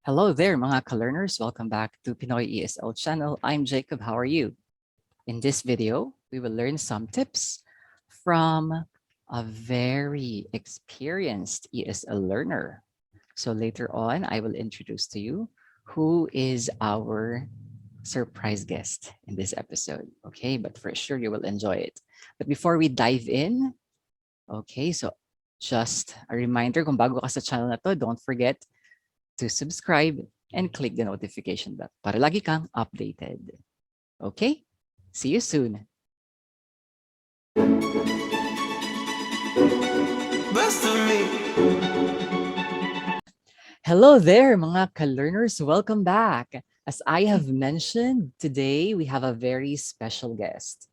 Hello there, mga ka-learners. Welcome back to Pinoy ESL channel. I'm Jacob. How are you? In this video, we will learn some tips from a very experienced ESL learner. So later on, I will introduce to you who is our surprise guest in this episode. Okay, but for sure you will enjoy it. But before we dive in, okay, so just a reminder, kung bago ka sa channel na to, don't forget to subscribe and click the notification bell para lagi kang updated. Okay? See you soon. Hello there, mga ka-learners. Welcome back. As I have mentioned, today we have a very special guest.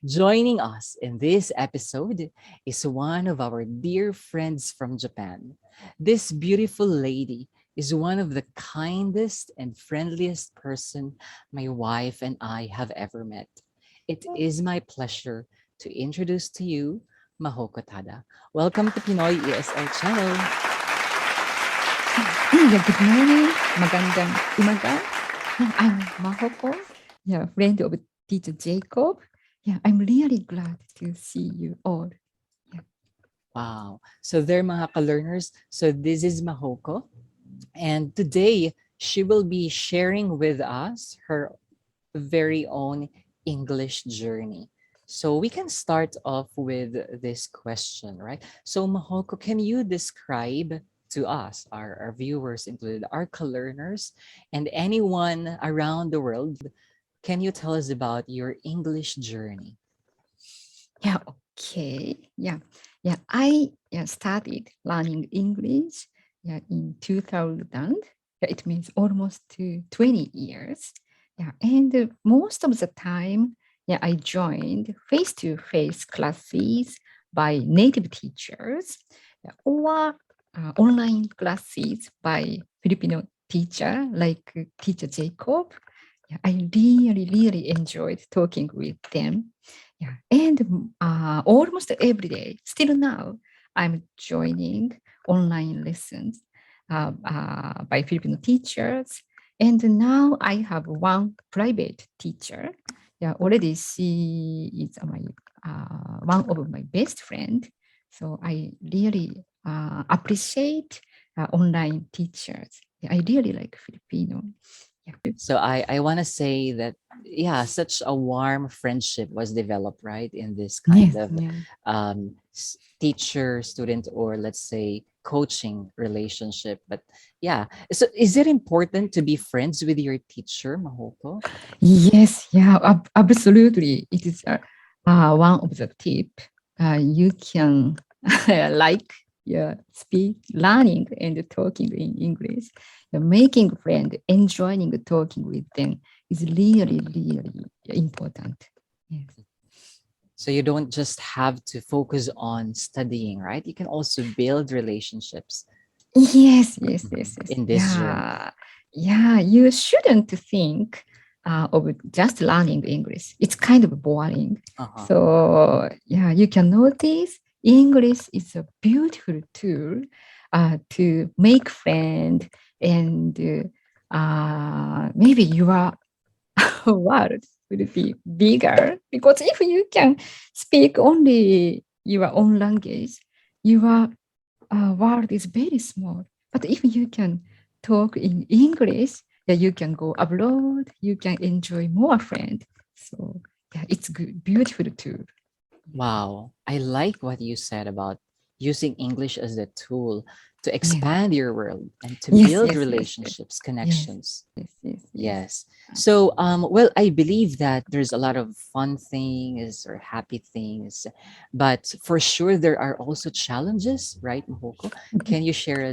Joining us in this episode is one of our dear friends from Japan. This beautiful lady is one of the kindest and friendliest person my wife and I have ever met. It is my pleasure to introduce to you Mahoko Tada. Welcome to Pinoy ESL channel. Good morning, magandang umaga. I'm Mahoko, friend of teacher Jacob. I'm really glad to see you all. Wow. So there, mga ka-learners. So this is Mahoko. And today, she will be sharing with us her very own English journey. So we can start off with this question, right? So Mahoko, can you describe to us, our viewers included, our co-learners, and anyone around the world, can you tell us about your English journey? Okay. I started learning English in 2000. It means almost 20 years. And most of the time, I joined face-to-face classes by native teachers or online classes by Filipino teacher like teacher Jacob. I really enjoyed talking with them. And almost every day, still now, I'm joining online lessons by Filipino teachers. And now I have one private teacher. Already she is one of my best friend. So I really appreciate online teachers. I really like Filipino. So I want to say that, yeah, such a warm friendship was developed, right, in this kind of teacher, student, or let's say coaching relationship. But yeah, so is it important to be friends with your teacher, Mahoko? Yes, absolutely. It is one of the tip. You can like speak, learning and talking in English. Making friend, enjoying talking with them is really important. Yes. So you don't just have to focus on studying, right? You can also build relationships. Yes. In this journey. You shouldn't think of just learning English. It's kind of boring. So you can notice English is a beautiful tool to make friends and maybe your world will be bigger because if you can speak only your own language, your world is very small. But if you can talk in English, you can go abroad, you can enjoy more friends. So it's good, beautiful too. Wow, I like what you said about using English as a tool to expand your world and to build relationships, connections. Yes. So, well, I believe that there's a lot of fun things or happy things, but for sure there are also challenges, right, Mahoko? Can you share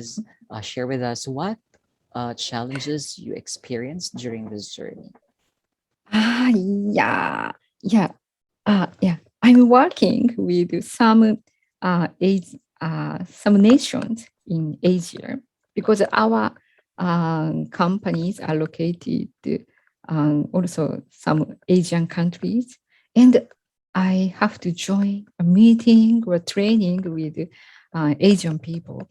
with us what challenges you experienced during this journey? I'm working with some nations in Asia because our companies are located also some Asian countries, and I have to join a meeting or training with Asian people.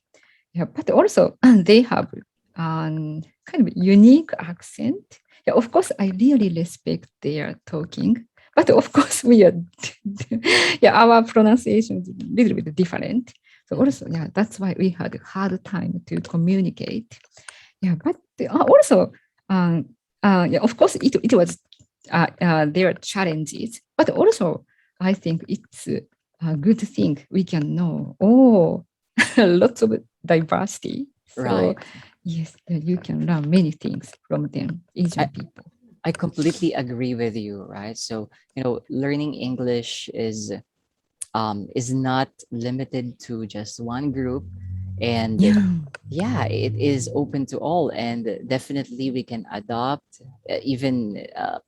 But also they have kind of unique accent. Yeah, of course, I really respect their talking, but of course, we are, yeah, our pronunciation is a little bit different. So also, yeah, that's why we had a hard time to communicate. Yeah, but also, yeah, of course, it was their challenges, but also, I think it's a good thing we can know. Oh, lots of diversity. So Right. yes, you can learn many things from them, I, Asian people. I completely agree with you, right? So, learning English is not limited to just one group, and Yeah, yeah, it is open to all, and definitely we can adopt, even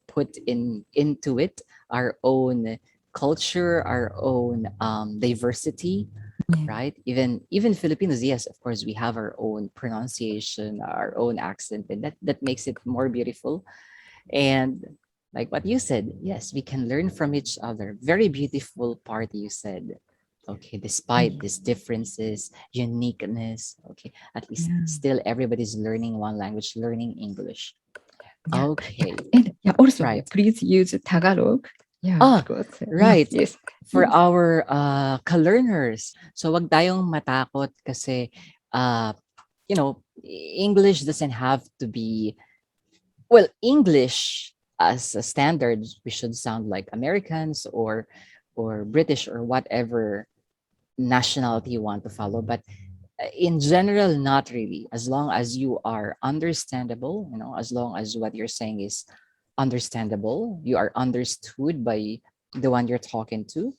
put into it our own culture, our own diversity, yeah, right? Even Filipinos, yes, of course, we have our own pronunciation, our own accent, and that makes it more beautiful. And like what you said, yes, we can learn from each other. Very beautiful part you said. Okay, despite these differences, uniqueness, okay, at least yeah, still everybody's learning one language, learning English. yeah, yeah. Okay, And yeah, also, yeah, right. please use Tagalog. Yeah, Ah, because yes, right. yes, For yes. our ka-learners, so wag tayong matakot kasi uh, English doesn't have to be, well, English as a standard, we should sound like Americans or British or whatever nationality you want to follow. But in general, not really. As long as you are understandable, as long as what you're saying is understandable, you are understood by the one you're talking to,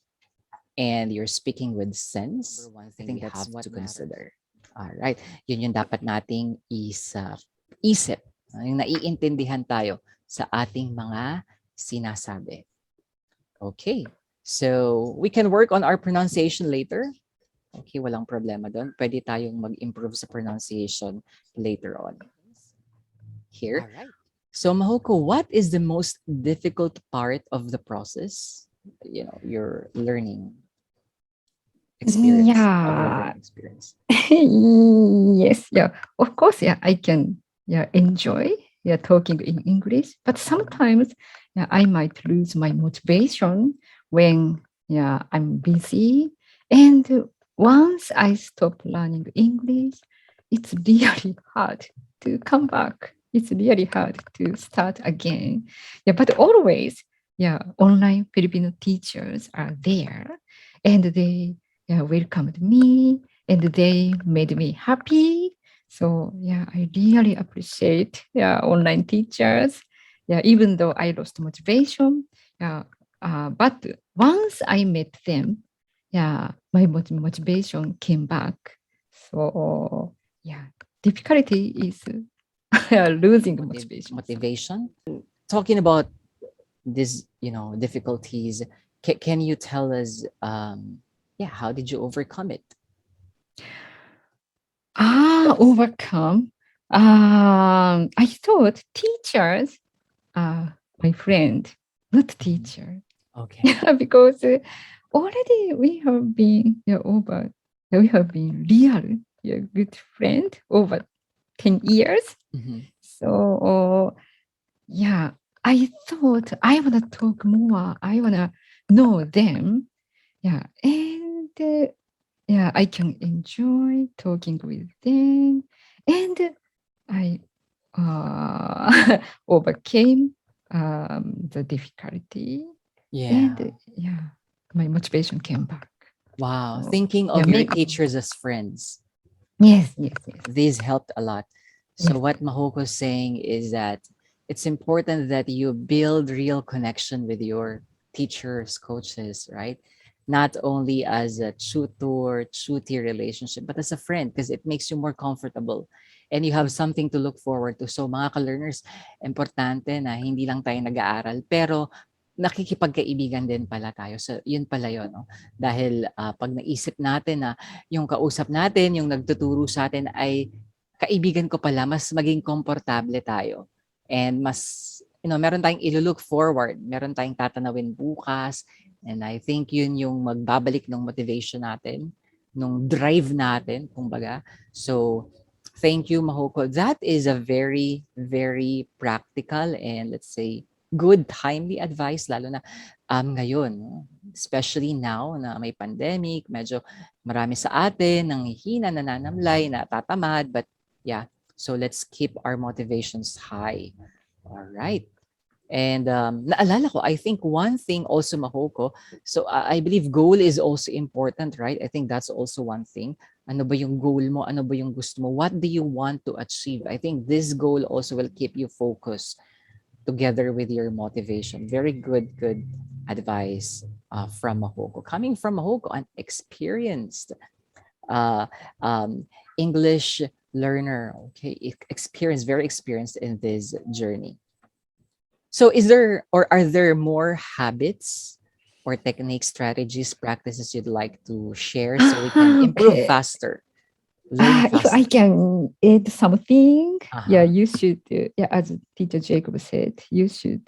and you're speaking with sense, number one I thing think we that's have what to matters. consider. All right. Yun yung dapat nating isip. Yung naiintindihan tayo sa ating mga sinasabi. Okay. So, we can work on our pronunciation later. Okay, walang problema doon. Pwede tayong mag-improve sa pronunciation later on. Here. All right. So, Mahoko, what is the most difficult part of the process? Your learning experience, of your Yeah. learning experience. Yes, yeah. Of course, yeah, I can yeah enjoy yeah talking in English, but sometimes yeah I might lose my motivation when yeah I'm busy. And once I stop learning English, it's really hard to come back. It's really hard to start again. Yeah, but always yeah online Filipino teachers are there, and they yeah welcomed me and they made me happy. So yeah, I really appreciate yeah online teachers. Yeah, even though I lost motivation, yeah, but once I met them, yeah, my motivation came back. So yeah, difficulty is losing motivation. Motivation. Talking about these, difficulties, can you tell us, yeah, how did you overcome it? Overcome. I thought teachers are my friend, not Mhm. teacher. Okay. Yeah, because already we have been yeah, over, yeah, we have been real yeah, good friend over 10 years. Mhm. So yeah, I thought I wanna talk more. I wanna know them. Yeah, and yeah, I can enjoy talking with them, and I overcame the difficulty, and Yeah. yeah, my motivation came back. Wow. So Thinking yeah, of your maybe teachers as friends, yes, yes, yes, these helped a lot. So yes, what Mahoko's saying is that it's important that you build real connection with your teachers, coaches, right? Not only as a tutor, tutee relationship, but as a friend, because it makes you more comfortable and you have something to look forward to. So mga ka-learners, importante na hindi lang tayo nag-aaral, pero nakikipagkaibigan din pala tayo. So yun pala yun, no? Dahil pag naisip natin na yung kausap natin, yung nagtuturo sa atin ay kaibigan ko pala, mas maging komportable tayo. And mas, meron tayong ilo-look forward. Meron tayong tatanawin bukas. And I think yun yung magbabalik ng motivation natin, nung drive natin, kumbaga. So, Thank you, Mahoko. That is a very, very practical and let's say good timely advice lalo na ngayon, no? Especially now na may pandemic, medyo marami sa atin nanghihina, nananamlay, natatamad, but yeah, so let's keep our motivations high. All right. And naalala ko, I think one thing also, Mahoko, so I believe goal is also important, right? I think that's also one thing. Ano ba yung goal mo? Ano ba yung gusto mo? What do you want to achieve? I think this goal also will keep you focused together with your motivation. Very good advice from Mahoko. Coming from Mahoko, an experienced uh, um, English learner, okay? Experienced, very experienced in this journey. So is there or are there more habits or techniques, strategies, practices you'd like to share so we can improve Okay. faster, learn If I faster? can add something, yeah, Uh-huh. you should, yeah, as teacher Jacob said, you should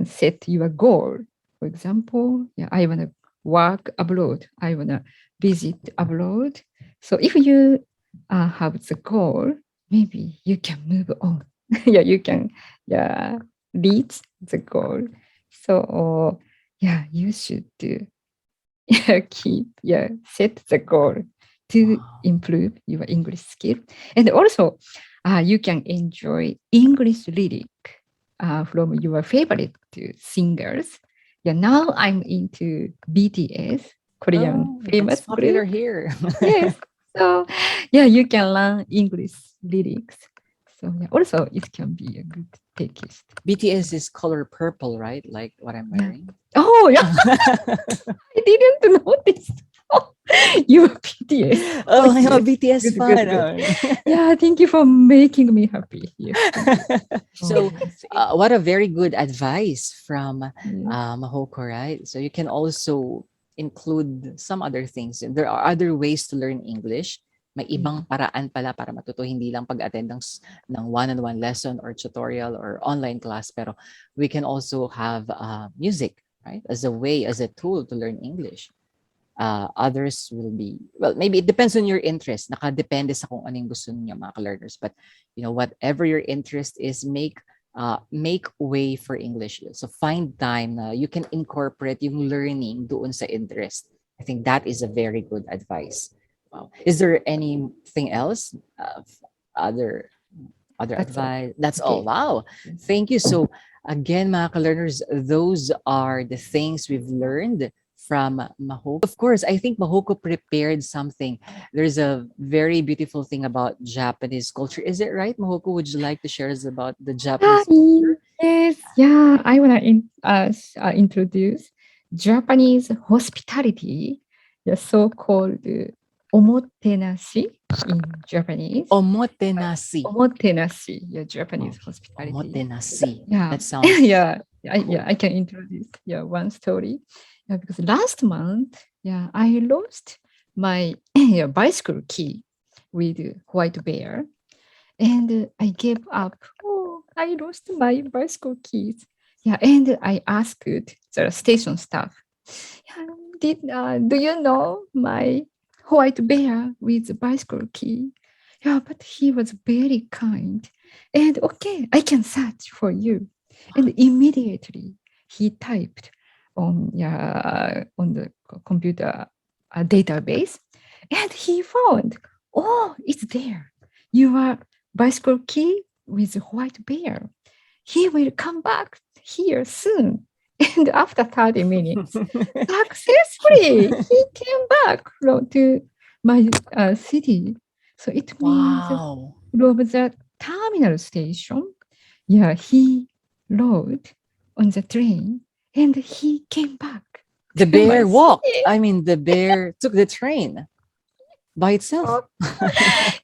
set your goal. For example, yeah, I want to work abroad. I want to visit abroad. So if you have the goal, maybe you can move on. Yeah, you can, yeah, reach the goal. So, yeah, you should keep, yeah, set the goal to Wow. improve your English skill. And also, you can enjoy English lyric from your favorite singers. Yeah, now I'm into BTS, Korean Oh, that's famous popular group. here. Yes. So, yeah, you can learn English lyrics. So, yeah, also it can be a good text. BTS is color purple, right? Like what I'm Yeah. wearing. Oh, yeah. I didn't notice. Oh, you're BTS. Oh, Oh, I'm a yes. BTS Good, good, fan. good. Oh. Yeah, thank you for making me happy. Yes, thank you. Oh, So, what a very good advice from yes. Mahoko, right? So you can also include some other things. There are other ways to learn English. May ibang paraan pala para matuto, hindi lang pag-attend ng one-on-one lesson or tutorial or online class, pero we can also have music, right? As a way, as a tool to learn English. Others will be, well, maybe it depends on your interest. Nakadepende sa kung anong gusto niyo mga learners. But, whatever your interest is, make way for English. So find time na you can incorporate yung learning doon sa interest. I think that is a very good advice. Wow. Is there anything else? Other That's all. advice? That's all. Okay. Wow. Thank you. So again, mga learners, those are the things we've learned from Mahoko. Of course, I think Mahoko prepared something. There's a very beautiful thing about Japanese culture. Is it right, Mahoko? Would you like to share us about the Ah, Japanese culture? yes. Yeah, I want to introduce Japanese hospitality, the so-called omotenashi in Japanese. Omotenashi. Omotenashi, yeah, Japanese Okay. hospitality. Omotenashi. Yeah, That sounds yeah, yeah. cool. I can introduce one story. Yeah, because last month, yeah, I lost my yeah, bicycle key with white bear, and I gave up. Oh, I lost my bicycle keys. Yeah, and I asked the station staff, yeah, do you know my white bear with the bicycle key? Yeah, but he was very kind. And okay, I can search for you. And immediately he typed on the computer database, and he found, oh, it's there. Your bicycle key with white bear. He will come back here soon. And after 30 minutes, successfully, he came back to my city. So it means Wow. from the terminal station, yeah, he rode on the train and he came back The to my bear walked. city. I mean, the bear took the train by itself. Oh,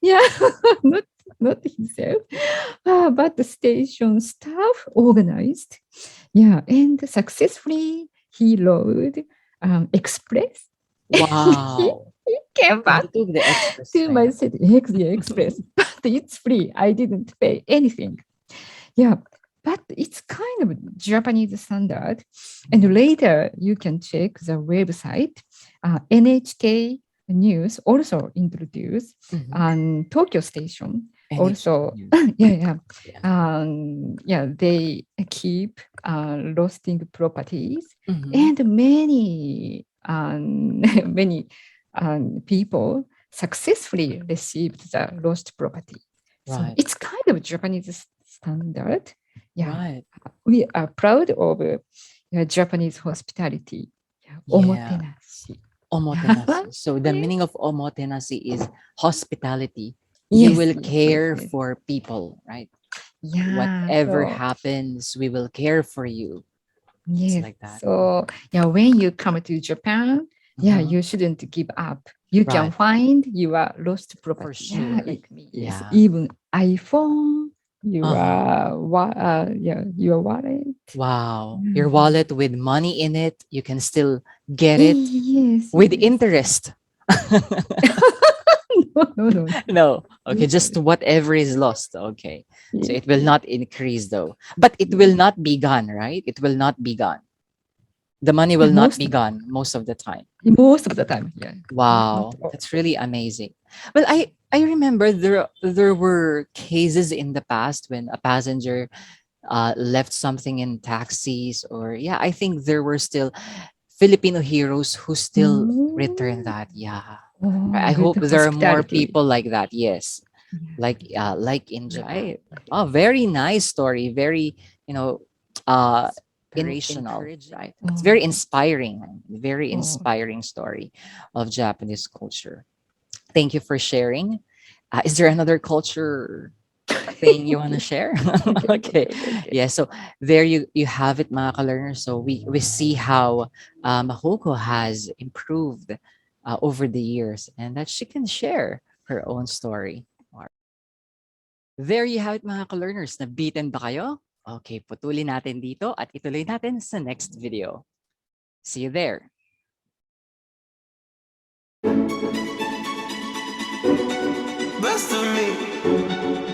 yeah, not not himself, but the station staff organized. Yeah, and successfully he rode express. he, Wow. he came He back took the express to my train. city, yeah, express, but it's free. I didn't pay anything. Yeah, but it's kind of Japanese standard. And later you can check the website, NHK news also introduced Mhm. and Tokyo Station NHK also News. yeah Yeah. yeah they keep roasting properties Mhm. and many many people successfully received the lost property. So Right. it's kind of Japanese standard. Yeah, Right. we are proud of Japanese hospitality. Yeah, Yeah. omotenashi. Omotenashi. So the Yeah. meaning of omotenashi is hospitality. You Yes, will yes, yes, care yes. for people, right? Yeah, Whatever so happens, we will care for you. It's yes, like that. so yeah, when you come to Japan, yeah, Mhm. you shouldn't give up. You can Right. find your lost For property. Yeah, sure. like me. Yes, Yeah. even iPhone, Uh-huh. yeah, your wallet. Wow. Your Mhm. wallet with money in it, you can still get it Yes, with yes. interest. No, no, no. No. Okay, just Interest. whatever is lost. Okay. So Yes, it will yes, not increase though. But it will yes. not be gone, right? It will not be gone. The money Yeah, will not be gone most of the time. most of the time. Yeah, not Wow, all. that's really amazing. Well, I remember there were cases in the past when a passenger left something in taxis, or yeah, I think there were still Filipino heroes who still return Oh, that. Yeah, oh, I good hope there are more hospitality. people like that. Yes, like in Japan. Right. Oh, very nice story. Very, you know, inspirational, right? It's Oh, very inspiring. Very oh. inspiring story of Japanese culture. Thank you for sharing. Is there another culture thing you want to Okay. share? Okay, Okay. okay, okay, okay. Yeah, so there you have it, mga ka-learners. So we see how Mahoko has improved over the years, and that she can share her own story. There you have it, mga ka-learners. Nabitin ba kayo? Okay, putulin natin dito at ituloy natin sa next video. See you there. Best of me.